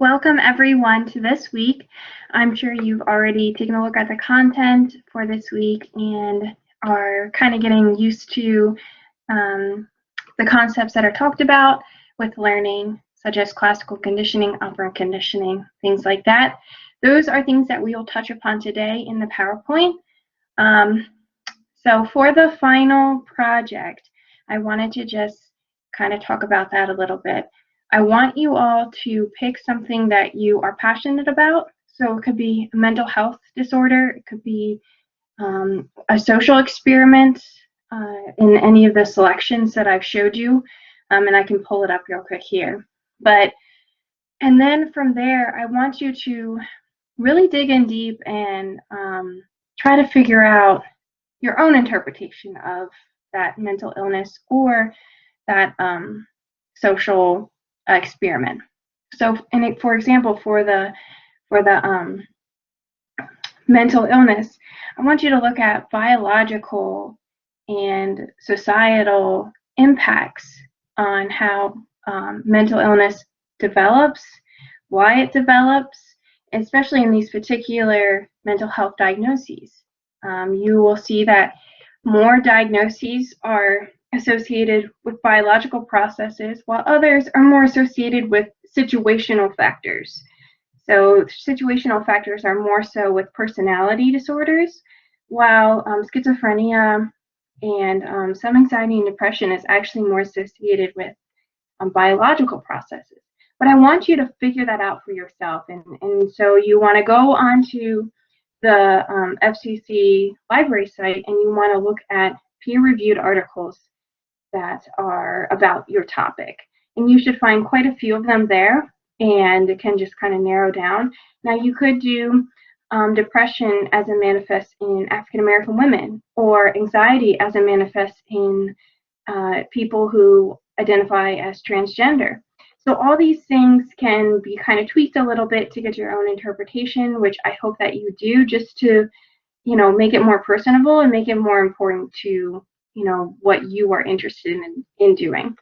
Welcome everyone to this week. I'm sure you've already taken a look at the content for this week and are kind of getting used to the concepts that are talked about with learning, such as classical conditioning, operant conditioning, things like that. Those are things that we will touch upon today in the PowerPoint. So for the final project, I wanted to just kind of talk about that a little bit. I want you all to pick something that you are passionate about. So it could be a mental health disorder, it could be a social experiment in any of the selections that I've showed you, and I can pull it up real quick here. And then from there, I want you to really dig in deep and try to figure out your own interpretation of that mental illness or that social experiment. So, for example, for the mental illness, I want you to look at biological and societal impacts on how mental illness develops, why it develops, especially in these particular mental health diagnoses. You will see that more diagnoses are associated with biological processes, while others are more associated with situational factors. So situational factors are more so with personality disorders, while schizophrenia and some anxiety and depression is actually more associated with biological processes. But I want you to figure that out for yourself. And so you want to go onto the FCC library site and you want to look at peer-reviewed articles that are about your topic. And you should find quite a few of them there, and it can just kind of narrow down. Now you could do depression as a manifest in African American women, or anxiety as a manifest in people who identify as transgender. So all these things can be kind of tweaked a little bit to get your own interpretation, which I hope that you do, just to, make it more personable and make it more important to, what you are interested in doing.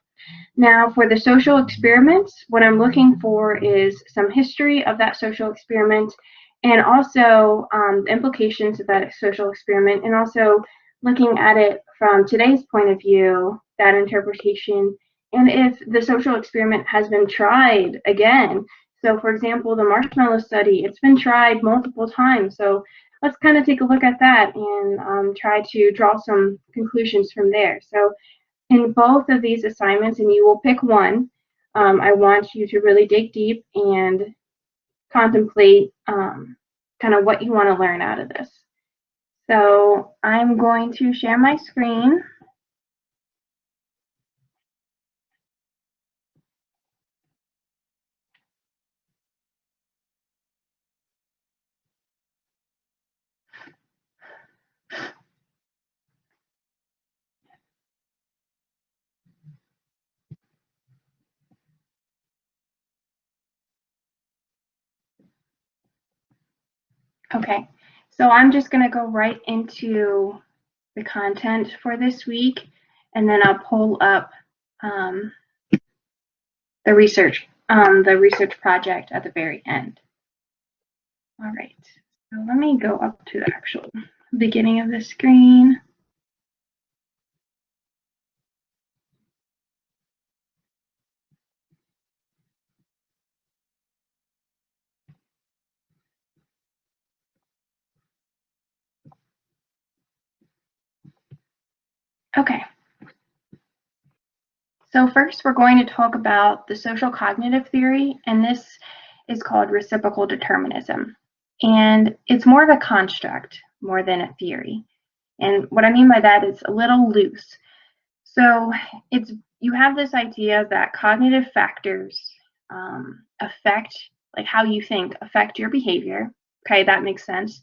Now, for the social experiments, what I'm looking for is some history of that social experiment, and also the implications of that social experiment, and also looking at it from today's point of view, that interpretation, and if the social experiment has been tried again. So for example, the marshmallow study, it's been tried multiple times. So let's kind of take a look at that and try to draw some conclusions from there. So in both of these assignments, and you will pick one, I want you to really dig deep and contemplate kind of what you want to learn out of this. So I'm going to share my screen. Okay, so I'm just going to go right into the content for this week, and then I'll pull up the research project at the very end. All right, so let me go up to the actual beginning of the screen. Okay. So first we're going to talk about the social cognitive theory, and this is called reciprocal determinism. And it's more of a construct more than a theory. And what I mean by that is a little loose. So you have this idea that cognitive factors affect, like how you think, affect your behavior. Okay, that makes sense.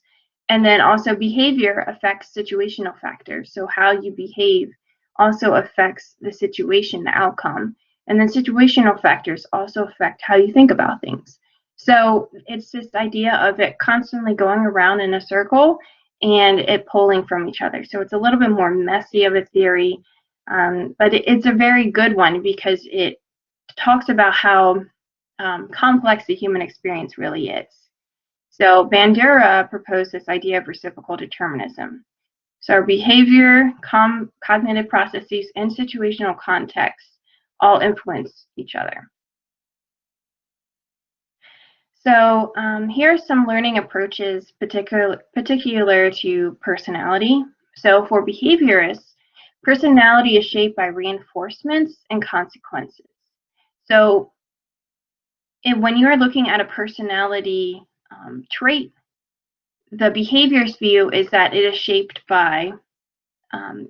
And then also behavior affects situational factors. So how you behave also affects the situation, the outcome. And then situational factors also affect how you think about things. So it's this idea of it constantly going around in a circle and it pulling from each other. So it's a little bit more messy of a theory, but it's a very good one because it talks about how complex the human experience really is. So Bandura proposed this idea of reciprocal determinism. So our behavior, cognitive processes, and situational contexts all influence each other. So here are some learning approaches particular to personality. So for behaviorists, personality is shaped by reinforcements and consequences. So when you are looking at a personality trait, the behaviorist view is that it is shaped by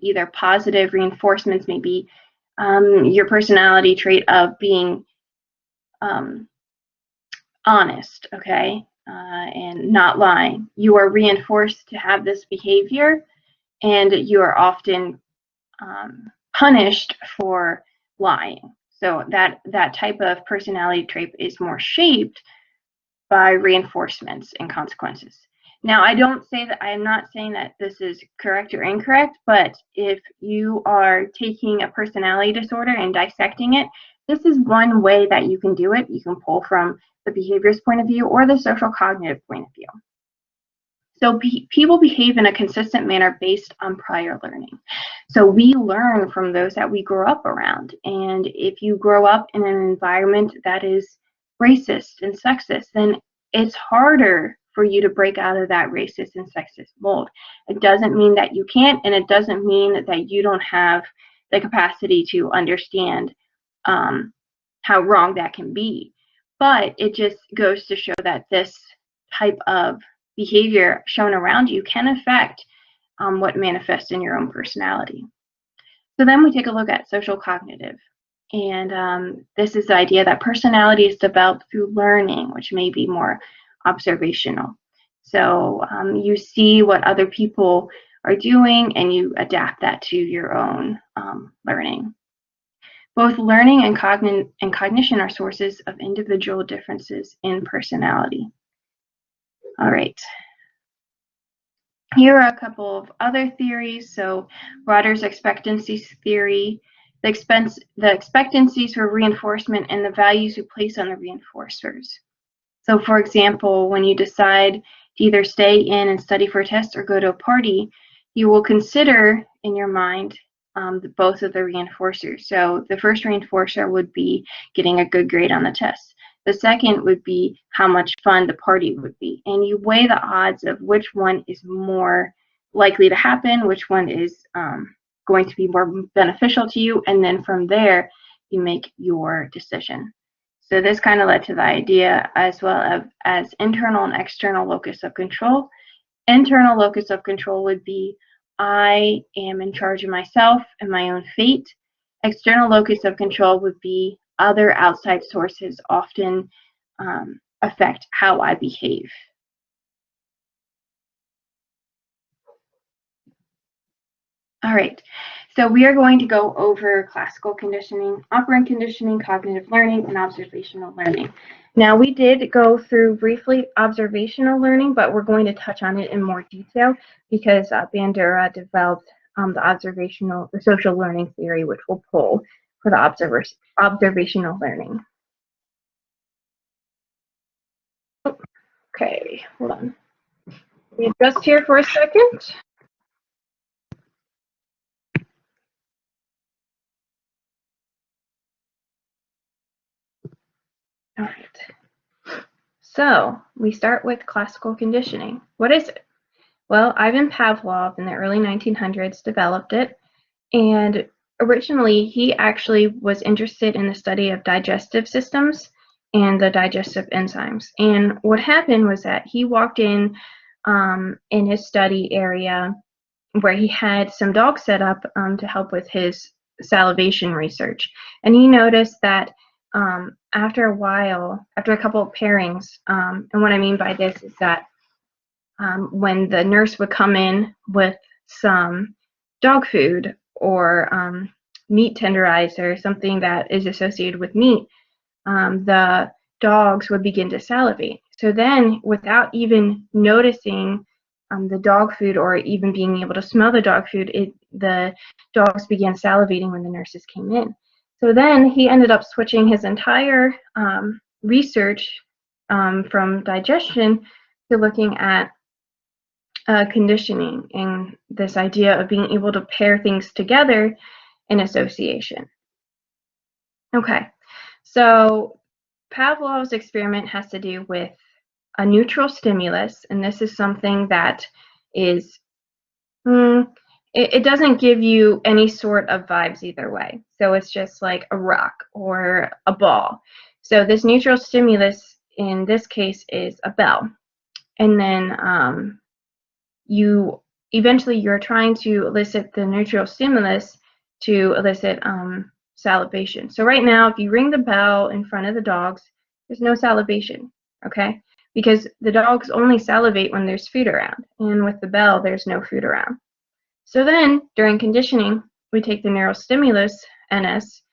either positive reinforcements, maybe your personality trait of being honest, okay, and not lying. You are reinforced to have this behavior, and you are often punished for lying. So that type of personality trait is more shaped by reinforcements and consequences. Now, I'm not saying that this is correct or incorrect, but if you are taking a personality disorder and dissecting it, this is one way that you can do it. You can pull from the behaviorist point of view or the social cognitive point of view. So people behave in a consistent manner based on prior learning. So we learn from those that we grow up around. And if you grow up in an environment that is racist and sexist, then it's harder for you to break out of that racist and sexist mold. It doesn't mean that you can't, and it doesn't mean that you don't have the capacity to understand how wrong that can be. But it just goes to show that this type of behavior shown around you can affect what manifests in your own personality. So then we take a look at social cognitive. And this is the idea that personality is developed through learning, which may be more observational. So you see what other people are doing and you adapt that to your own learning. Both learning and cognition are sources of individual differences in personality. All right. Here are a couple of other theories. So Rotter's expectancies theory, the expectancies for reinforcement and the values you place on the reinforcers. So for example, when you decide to either stay in and study for a test or go to a party, you will consider in your mind both of the reinforcers. So the first reinforcer would be getting a good grade on the test. The second would be how much fun the party would be. And you weigh the odds of which one is more likely to happen, which one is going to be more beneficial to you, and then from there, you make your decision. So this kind of led to the idea as well as internal and external locus of control. Internal locus of control would be I am in charge of myself and my own fate. External locus of control would be other outside sources often affect how I behave. All right, so we are going to go over classical conditioning, operant conditioning, cognitive learning, and observational learning. Now, we did go through briefly observational learning, but we're going to touch on it in more detail because Bandura developed the social learning theory, which we'll pull for the observational learning. Okay, hold on. Let me adjust here for a second. All right. So we start with classical conditioning. What is it? Well, Ivan Pavlov in the early 1900s developed it, and originally he actually was interested in the study of digestive systems and the digestive enzymes. And what happened was that he walked in his study area where he had some dogs set up to help with his salivation research, and he noticed that after a while, after a couple of pairings, and what I mean by this is that when the nurse would come in with some dog food or meat tenderizer, something that is associated with meat, the dogs would begin to salivate. So then, without even noticing the dog food or even being able to smell the dog food, the dogs began salivating when the nurses came in. So then he ended up switching his entire research from digestion to looking at conditioning and this idea of being able to pair things together in association. Okay, so Pavlov's experiment has to do with a neutral stimulus, and this is something that is, it doesn't give you any sort of vibes either way. So it's just like a rock or a ball. So this neutral stimulus in this case is a bell. And then you're trying to elicit the neutral stimulus to elicit salivation. So right now, if you ring the bell in front of the dogs, there's no salivation, okay? Because the dogs only salivate when there's food around, and with the bell, there's no food around. So then, during conditioning, we take the neural stimulus, NS,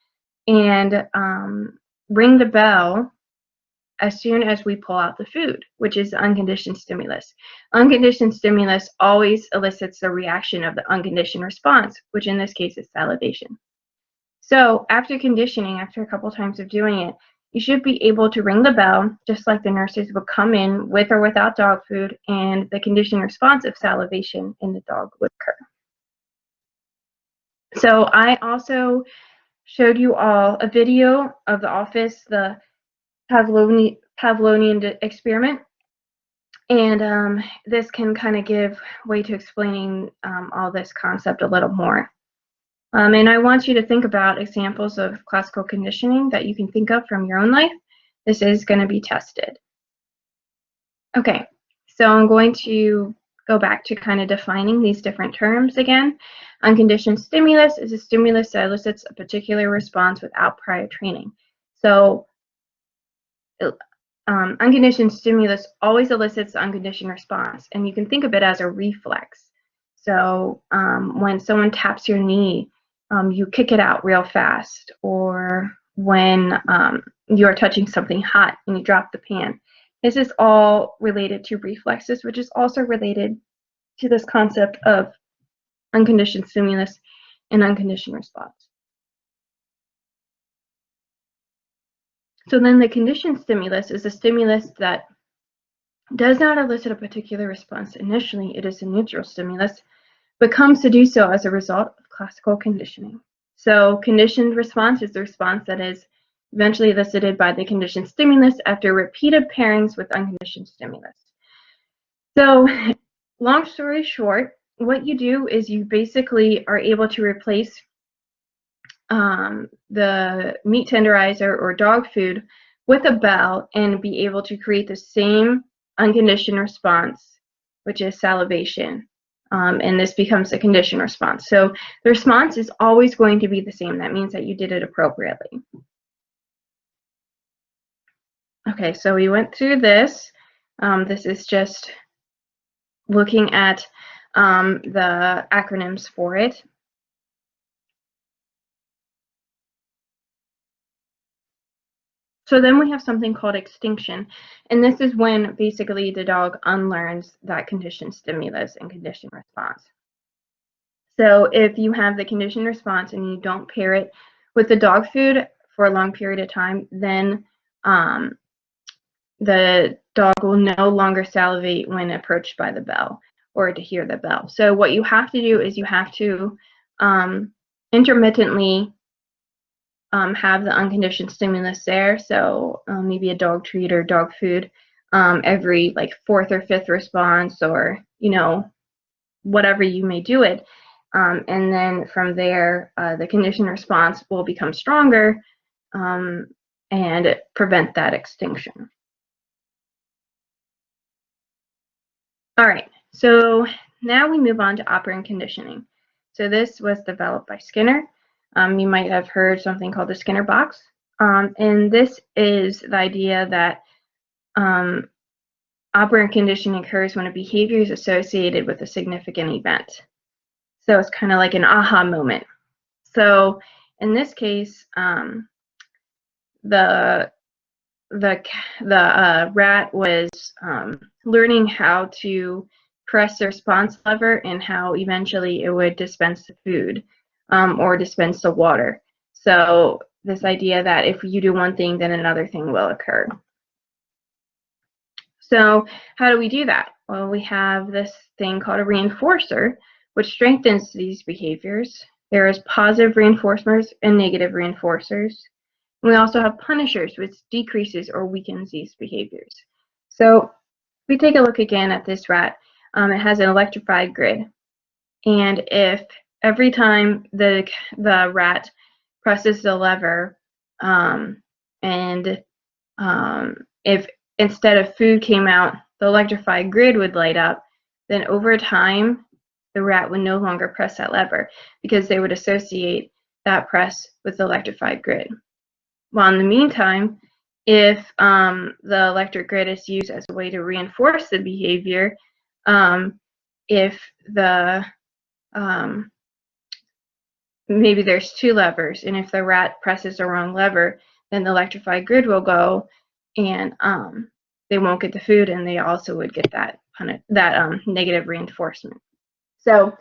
and ring the bell as soon as we pull out the food, which is the unconditioned stimulus. Unconditioned stimulus always elicits the reaction of the unconditioned response, which in this case is salivation. So after conditioning, after a couple times of doing it, you should be able to ring the bell, just like the nurses would come in with or without dog food, and the conditioned response of salivation in the dog would occur. So I also showed you all a video of the office, the Pavlovian experiment, and this can kind of give way to explaining all this concept a little more. And I want you to think about examples of classical conditioning that you can think of from your own life. This is going to be tested. Okay, so I'm going to go back to kind of defining these different terms again. Unconditioned stimulus is a stimulus that elicits a particular response without prior training. So unconditioned stimulus always elicits the unconditioned response, and you can think of it as a reflex. So when someone taps your knee, you kick it out real fast, or when you are touching something hot and you drop the pan. This is all related to reflexes, which is also related to this concept of unconditioned stimulus and unconditioned response. So then the conditioned stimulus is a stimulus that does not elicit a particular response initially. It is a neutral stimulus, but comes to do so as a result of classical conditioning. So conditioned response is the response that is eventually elicited by the conditioned stimulus after repeated pairings with unconditioned stimulus. So long story short, what you do is you basically are able to replace the meat tenderizer or dog food with a bell and be able to create the same unconditioned response, which is salivation. And this becomes a conditioned response. So the response is always going to be the same. That means that you did it appropriately. Okay, so we went through this. This is just looking at the acronyms for it. So then we have something called extinction, and this is when basically the dog unlearns that conditioned stimulus and conditioned response. So if you have the conditioned response and you don't pair it with the dog food for a long period of time, then the dog will no longer salivate when approached by the bell or to hear the bell. So what you have to do is you have to intermittently have the unconditioned stimulus there. So maybe a dog treat or dog food every like 4th or 5th response, or whatever you may do it. And then from there, the conditioned response will become stronger and prevent that extinction. All right, so now we move on to operant conditioning. So this was developed by Skinner. You might have heard something called the Skinner box. And this is the idea that operant conditioning occurs when a behavior is associated with a significant event. So it's kind of like an aha moment. So in this case, the rat was learning how to press the response lever and how eventually it would dispense the food or dispense the water. So this idea that if you do one thing, then another thing will occur. So how do we do that? Well, we have this thing called a reinforcer, which strengthens these behaviors. There is positive reinforcers and negative reinforcers. And we also have punishers, which decreases or weakens these behaviors. So if we take a look again at this rat, it has an electrified grid. And if every time the rat presses the lever, if instead of food came out, the electrified grid would light up, then over time, the rat would no longer press that lever because they would associate that press with the electrified grid. While in the meantime, if the electric grid is used as a way to reinforce the behavior, if the maybe there's two levers, and if the rat presses the wrong lever, then the electrified grid will go, and they won't get the food, and they also would get that negative reinforcement. So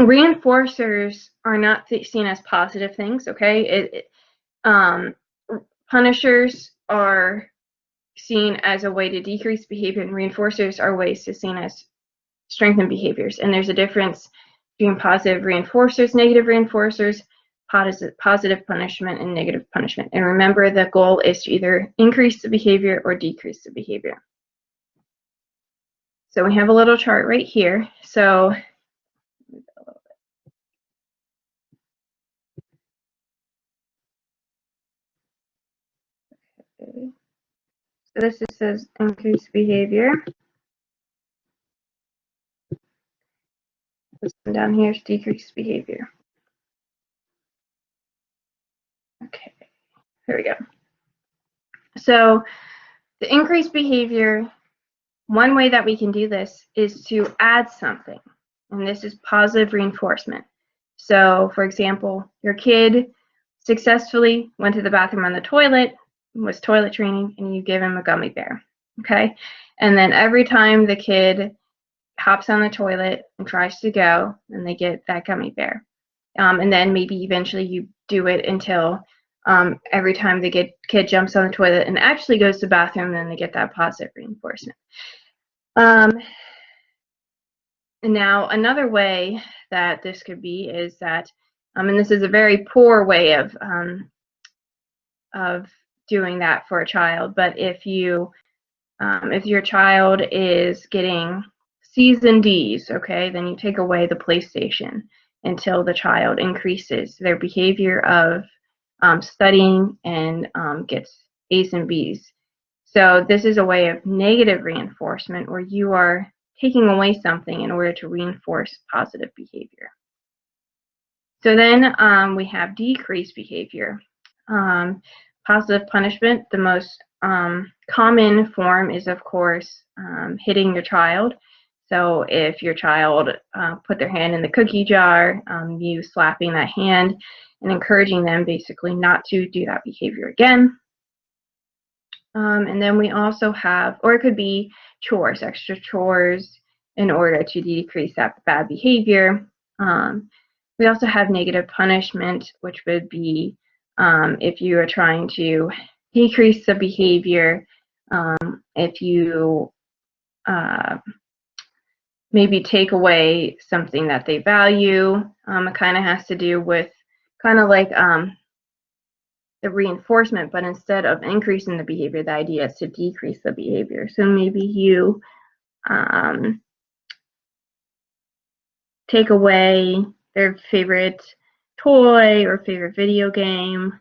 reinforcers are not seen as positive things, okay? Punishers are seen as a way to decrease behavior, and reinforcers are ways to seen as strengthen behaviors. And there's a difference between positive reinforcers, negative reinforcers, positive punishment, and negative punishment. And remember, the goal is to either increase the behavior or decrease the behavior. So we have a little chart right here. So this just says increase behavior. This one down here is decrease behavior. Okay, here we go. So the increased behavior, one way that we can do this is to add something, and this is positive reinforcement. So for example, your kid successfully went to the bathroom on the toilet, was toilet training, and you give him a gummy bear, okay? And then every time the kid hops on the toilet and tries to go, and they get that gummy bear. And then maybe eventually you do it until every time the kid jumps on the toilet and actually goes to the bathroom, then they get that positive reinforcement. Now, another way that this could be is that, and this is a very poor way of doing that for a child, but if your child is getting C's and D's, okay, then you take away the PlayStation until the child increases their behavior of studying and gets A's and B's. So this is a way of negative reinforcement where you are taking away something in order to reinforce positive behavior. So then we have decreased behavior. Positive punishment, the most common form is, of course, hitting your child. So if your child put their hand in the cookie jar, you slapping that hand and encouraging them basically not to do that behavior again. And then we also have, or it could be chores, extra chores in order to decrease that bad behavior. We also have negative punishment, which would be if you are trying to decrease the behavior, if you maybe take away something that they value. It kind of has to do with kind of like the reinforcement, but instead of increasing the behavior, the idea is to decrease the behavior. So maybe you take away their favorite toy or favorite video game,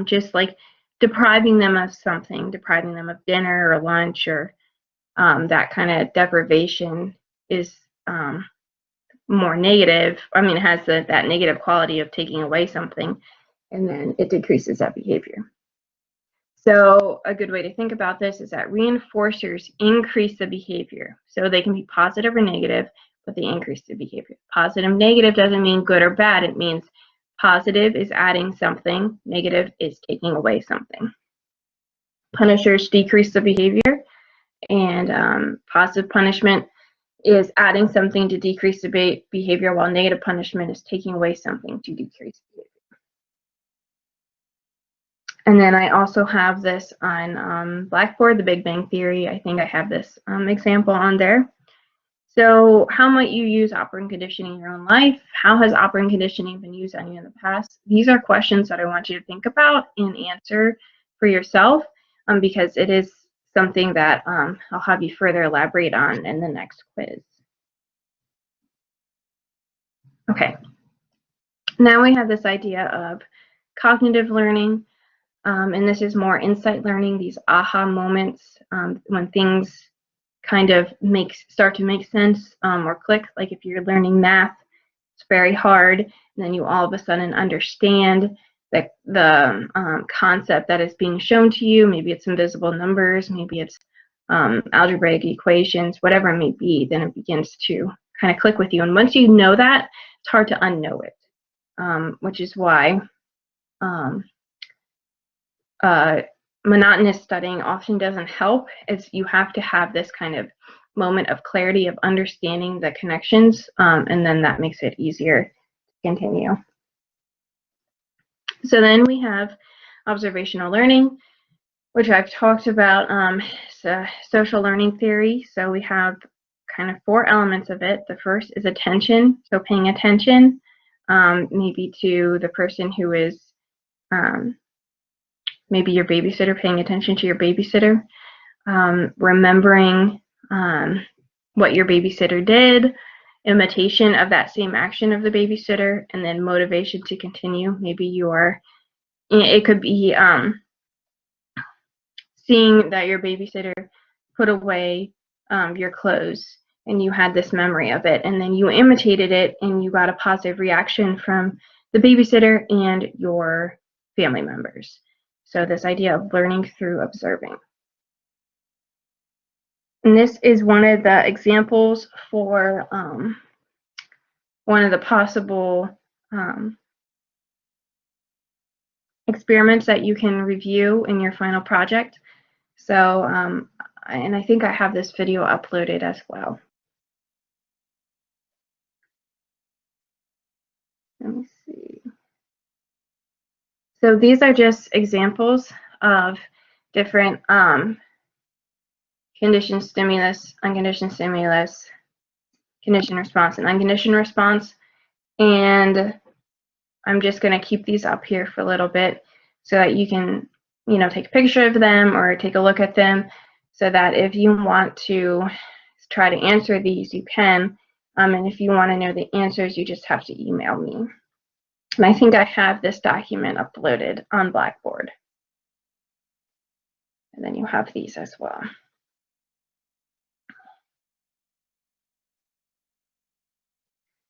just like depriving them of something, depriving them of dinner or lunch, or that kind of deprivation is more negative. I mean, it has that negative quality of taking away something, and then it decreases that behavior. So a good way to think about this is that reinforcers increase the behavior. So they can be positive or negative, but they increase the behavior. Positive, negative doesn't mean good or bad. It means positive is adding something, negative is taking away something. Punishers decrease the behavior, and positive punishment is adding something to decrease the behavior, while negative punishment is taking away something to decrease behavior. And then I also have this on Blackboard, The Big Bang Theory. I think I have this example on there. So how might you use operant conditioning in your own life? How has operant conditioning been used on you in the past? These are questions that I want you to think about and answer for yourself, because it is something that I'll have you further elaborate on in the next quiz. Okay, now we have this idea of cognitive learning, and this is more insight learning, these aha moments, when things kind of start to make sense or click. Like if you're learning math, it's very hard, and then you all of a sudden understand that the concept that is being shown to you. Maybe it's invisible numbers, maybe it's algebraic equations, whatever it may be, then it begins to kind of click with you. And once you know that, it's hard to unknow it, which is why monotonous studying often doesn't help. You have to have this kind of moment of clarity of understanding the connections, and then that makes it easier to continue. So then we have observational learning, which I've talked about. Social learning theory. So we have kind of 4 elements of it. The first is attention, so paying attention, maybe to the person who is maybe your babysitter, paying attention to your babysitter, remembering what your babysitter did, imitation of that same action of the babysitter, and then motivation to continue. Maybe it could be seeing that your babysitter put away your clothes, and you had this memory of it, and then you imitated it, and you got a positive reaction from the babysitter and your family members. So this idea of learning through observing. And this is one of the examples for one of the possible experiments that you can review in your final project. So, and I think I have this video uploaded as well. Let me see. So these are just examples of different conditioned stimulus, unconditioned stimulus, conditioned response, and unconditioned response. And I'm just going to keep these up here for a little bit so that you can, take a picture of them or take a look at them, so that if you want to try to answer these, you can. And if you want to know the answers, you just have to email me. And I think I have this document uploaded on Blackboard. And then you have these as well.